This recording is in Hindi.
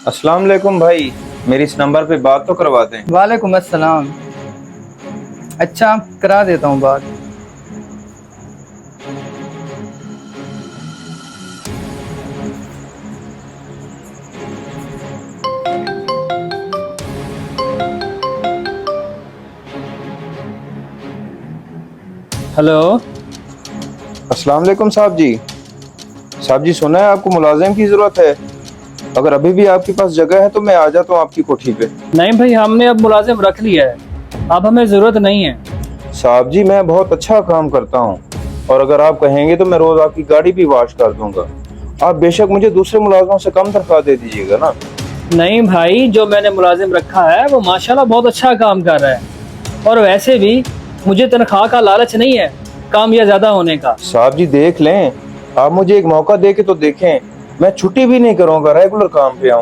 अस्सलाम वालेकुम भाई। मेरी इस नंबर पे बात तो करवा दें। वालेकुम अस्सलाम। अच्छा, करा देता हूँ बात। हेलो। अस्सलाम वालेकुम साहब जी। साहब जी, सुना है आपको मुलाजिम की ज़रूरत है। अगर अभी भी आपके पास जगह है तो मैं आ जाता हूँ आपकी कोठी पे। नहीं भाई, हमने अब मुलाजिम रख लिया है, अब हमें ज़रूरत नहीं है। साहब जी, मैं बहुत अच्छा काम करता हूँ और अगर आप कहेंगे तो मैं रोज़ आपकी गाड़ी भी वॉश कर दूंगा। आप बेशक मुझे दूसरे मुलाजिमों से कम तनख्वाह दे दीजिएगा ना। नहीं भाई, जो मैंने मुलाजिम रखा है वो माशाल्लाह बहुत अच्छा काम कर रहा है। और वैसे भी मुझे तनख्वाह का लालच नहीं है, काम या ज़्यादा होने का। साहब जी देख लें, आप मुझे एक मौका दे के तो देखें। मैं छुट्टी भी नहीं करूँगा, रेगुलर काम पे आऊँ।